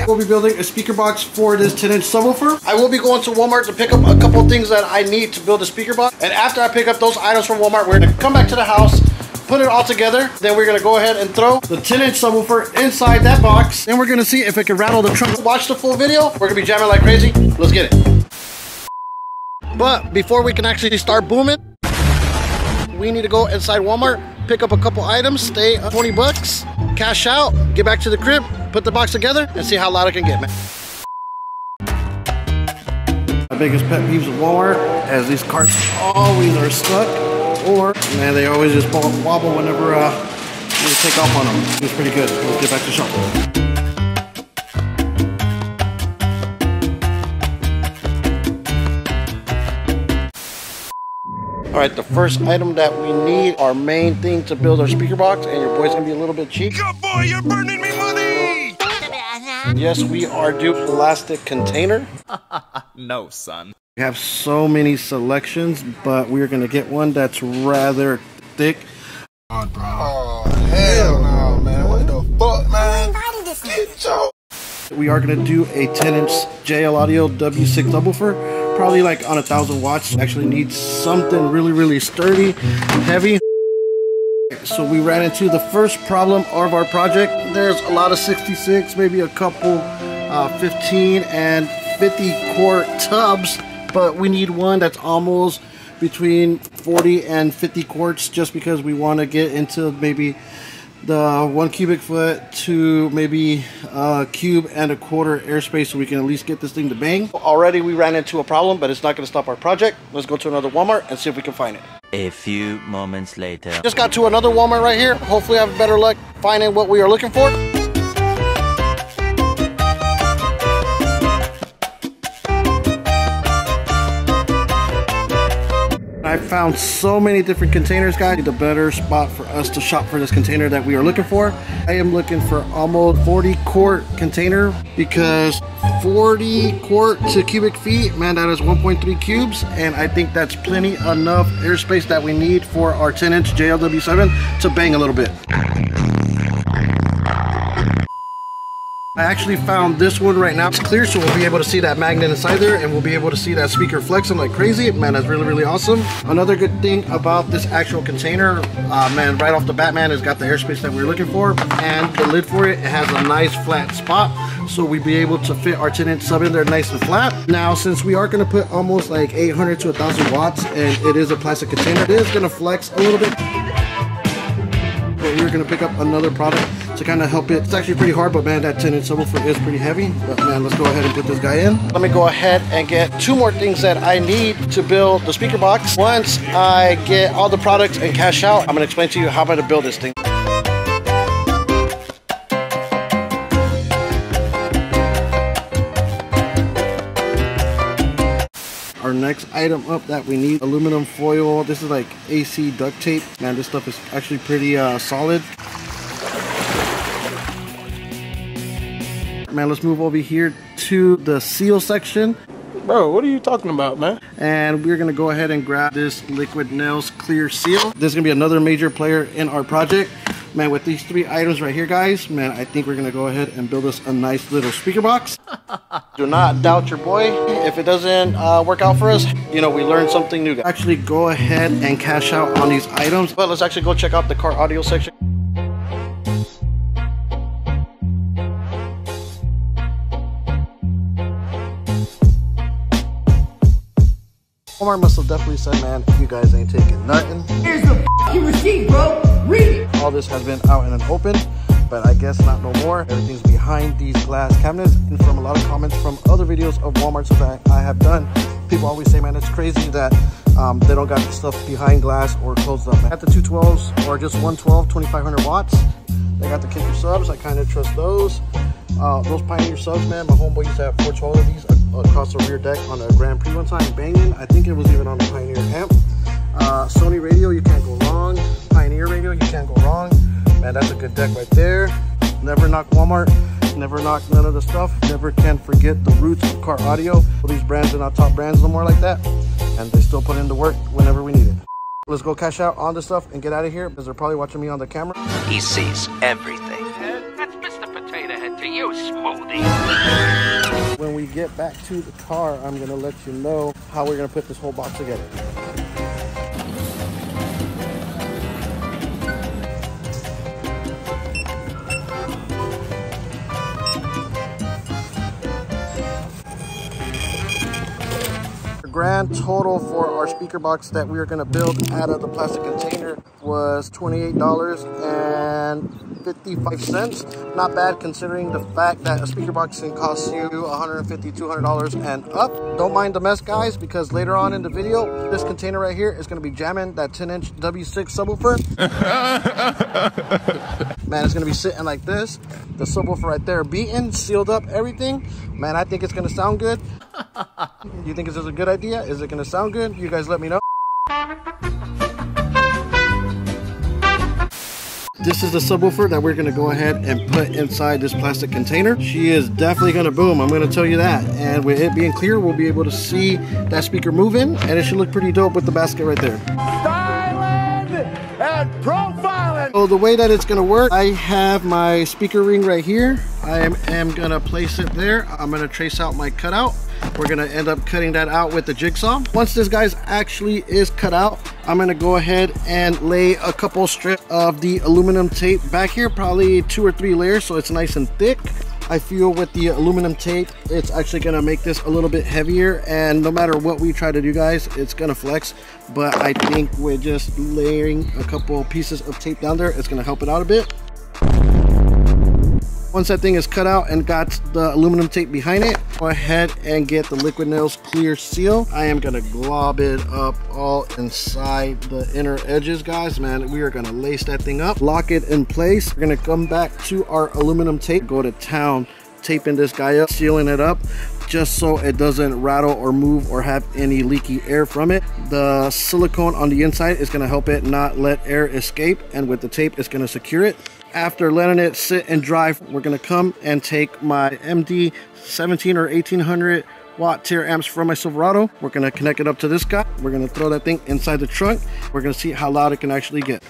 today we'll be building a speaker box for this 10-inch subwoofer. I will be going to Walmart to pick up a couple things that I need to build a speaker box. And after I pick up those items from Walmart, we're gonna come back to the house, put it all together. Then we're gonna go ahead and throw the 10-inch subwoofer inside that box. Then we're gonna see if it can rattle the trunk. Watch the full video. We're gonna be jamming like crazy. Let's get it. But before we can actually start booming, we need to go inside Walmart, pick up a couple items, stay 20 bucks, cash out, get back to the crib, put the box together, and see how loud it can get, man. My biggest pet peeves of Walmart, as these carts always are stuck, or, man, they always just wobble whenever you take off on them. It's pretty good. Let's get back to shopping. All right, the first item that we need, our main thing to build our speaker box, and your boy's gonna be a little bit cheap. Good boy, you're burning me money! Yes, we are due plastic container. No, son. We have so many selections, but we're gonna get one that's rather thick. Oh, bro. Oh, hell no, man. What the fuck, man? Get your... We are gonna do a 10-inch Car Audio W6 subwoofer. Probably like on 1,000 watts. Actually needs something really sturdy, heavy. So we ran into the first problem of our project. There's a lot of 66, maybe a couple 15 and 50 quart tubs, but we need one that's almost between 40 and 50 quarts, just because we want to get into maybe the 1 cubic foot to maybe a cube and a quarter airspace, so we can at least get this thing to bang. Already we ran into a problem, but it's not going to stop our project. Let's go to another Walmart and see if we can find it. A few moments later. Just got to another Walmart right here. Hopefully I have better luck finding what we are looking for. I found so many different containers, guys. The better spot for us to shop for this container that we are looking for. I am looking for almost 40 quart container, because 40 quart to cubic feet, man, that is 1.3 cubes, and I think that's plenty enough airspace that we need for our 10-inch JLW7 to bang a little bit. I actually found this one right now. It's clear, so we'll be able to see that magnet inside there, and we'll be able to see that speaker flexing like crazy. Man, that's really awesome. Another good thing about this actual container, man, right off the bat, man, it's got the airspace that we're looking for, and the lid for it has a nice flat spot, so we'll be able to fit our 10-inch sub in there nice and flat. Now, since we are going to put almost like 800 to 1,000 watts, and it is a plastic container, it is going to flex a little bit. But we're going to pick up another product to kind of help it. It's actually pretty hard, but man, that 10-inch subwoofer is pretty heavy. But man, let's go ahead and put this guy in. Let me go ahead and get 2 more things that I need to build the speaker box. Once I get all the products and cash out, I'm going to explain to you how I'm going to build this thing. Our next item up that we need, aluminum foil. This is like AC duct tape. Man, this stuff is actually pretty solid. Man, let's move over here to the seal section. Bro, what are you talking about, man? And we're gonna go ahead and grab this Liquid Nails clear seal. This is gonna be another major player in our project. Man, with these 3 items right here, guys, man, I think we're gonna go ahead and build us a nice little speaker box. Do not doubt your boy. If it doesn't work out for us, you know, we learned something new. Actually, go ahead and cash out on these items. But let's actually go check out the car audio section. Walmart must have definitely said, man, you guys ain't taking nothing. Here's the f***ing receipt, bro. Read it. All this has been out in an open, but I guess not no more. Everything's behind these glass cabinets. And from a lot of comments from other videos of Walmart that I have done, people always say, man, it's crazy that they don't got the stuff behind glass or closed up. At the 212s or just 112, 2,500 watts. They got the kicker subs. I kind of trust those. Those Pioneer subs, man, my homeboy used to have 412 of these across the rear deck on a Grand Prix one time, banging. I think it was even on the Pioneer amp. Sony radio, you can't go wrong. Pioneer radio, you can't go wrong. Man, that's a good deck right there. Never knock Walmart, never knock none of the stuff. Never can forget the roots of Car Audio. Well, these brands are not top brands no more like that, and they still put in the work whenever we need it. Let's go cash out on this stuff and get out of here, because they're probably watching me on the camera. He sees everything. That's Mr. Potato Head to you, molding. When we get back to the car, I'm gonna let you know how we're gonna put this whole box together. Grand total for our speaker box that we are going to build out of the plastic container was $28.55. Not bad considering the fact that a speaker box can cost you $150, $200 and up. Don't mind the mess, guys, because later on in the video, this container right here is going to be jamming that 10-inch W6 subwoofer. Man, it's going to be sitting like this. The subwoofer right there beaten, sealed up, everything. Man, I think it's going to sound good. You think this is a good idea? Is it going to sound good? You guys let me know. This is the subwoofer that we're going to go ahead and put inside this plastic container. She is definitely going to boom, I'm going to tell you that. And with it being clear, we'll be able to see that speaker moving, and it should look pretty dope with the basket right there. Styling and profiling. So the way that it's going to work, I have my speaker ring right here. I am going to place it there. I'm going to trace out my cutout. We're going to end up cutting that out with the jigsaw. Once this guys actually is cut out, I'm going to go ahead and lay a couple strips of the aluminum tape back here, probably 2 or 3 layers, so it's nice and thick. I feel with the aluminum tape, it's actually going to make this a little bit heavier, and no matter what we try to do, guys, it's going to flex. But I think with just layering a couple pieces of tape down there, it's going to help it out a bit. Once that thing is cut out and got the aluminum tape behind it, go ahead and get the Liquid Nails Clear Seal. I am gonna glob it up all inside the inner edges, guys. Man, we are gonna lace that thing up, lock it in place. We're gonna come back to our aluminum tape, go to town, taping this guy up, sealing it up, just so it doesn't rattle or move or have any leaky air from it. The silicone on the inside is gonna help it not let air escape, and with the tape, it's gonna secure it. After letting it sit and dry, we're gonna come and take my MD 17 or 1800 watt tier amps from my Silverado. We're gonna connect it up to this guy. We're gonna throw that thing inside the trunk. We're gonna see how loud it can actually get.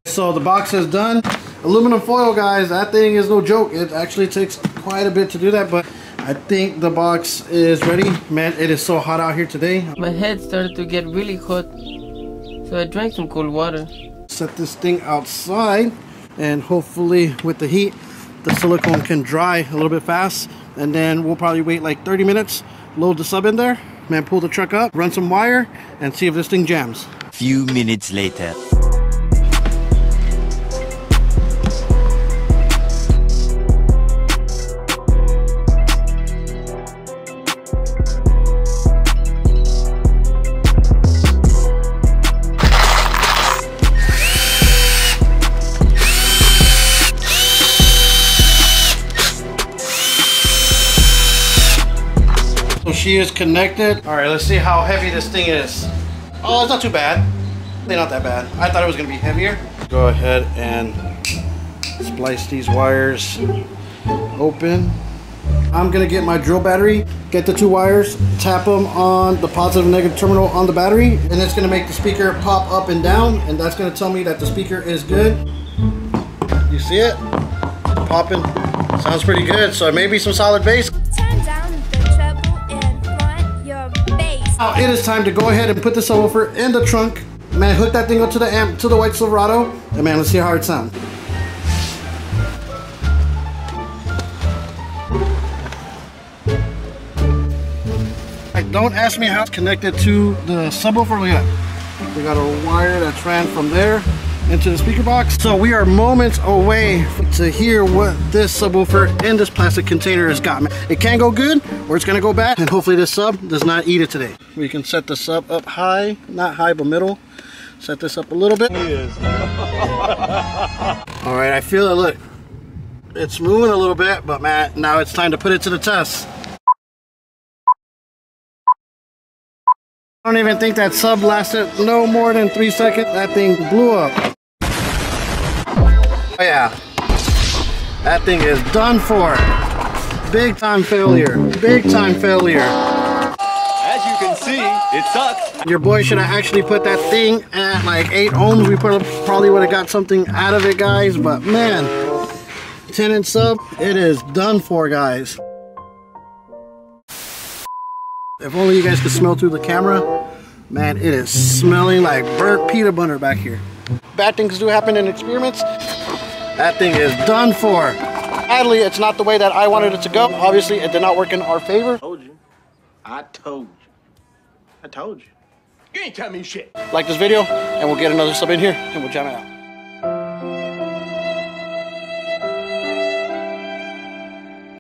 So the box is done. Aluminum foil, guys, that thing is no joke. It actually takes quite a bit to do that, but I think the box is ready. Man, it is so hot out here today. My head started to get really hot, so I drank some cold water. Set this thing outside, and hopefully with the heat, the silicone can dry a little bit fast, and then we'll probably wait like 30 minutes, load the sub in there, man, pull the truck up, run some wire, and see if this thing jams. Few minutes later. she is connected. All right, let's see how heavy this thing is. Oh, it's not too bad. Not that bad. I thought it was gonna be heavier. Go ahead and splice these wires open. I'm gonna get my drill battery, get the 2 wires, tap them on the positive and negative terminal on the battery, and it's gonna make the speaker pop up and down, and that's gonna tell me that the speaker is good. You see it? Popping. Sounds pretty good. So maybe some solid bass. Turn down the treble and front your bass. Now it is time to go ahead and put the subwoofer in the trunk. Man, hook that thing up to the amp, to the white Silverado, and man, let's see how it sounds. Don't ask me how it's connected to the subwoofer. Look at that. We got a wire that's ran from there into the speaker box. So we are moments away to hear what this subwoofer in this plastic container has got. It can go good or it's gonna go bad, and hopefully this sub does not eat it today. We can set the sub up high, not high but middle. Set this up a little bit. All right, I feel it. Look, it's moving a little bit, but man, now it's time to put it to the test. I don't even think that sub lasted no more than 3 seconds. That thing blew up. Oh yeah, that thing is done for. Big time failure. Big time failure. As you can see, it sucks. Your boy should have actually put that thing at like 8 ohms. We probably would have got something out of it, guys. But man, 10-inch sub, it is done for, guys. If only you guys could smell through the camera. Man, it is smelling like burnt peanut butter back here. Bad things do happen in experiments. That thing is done for. Sadly, it's not the way that I wanted it to go. Obviously, it did not work in our favor. I told you. I told you. I told you. You ain't tell me shit. Like this video, and we'll get another sub in here, and we'll jam it out.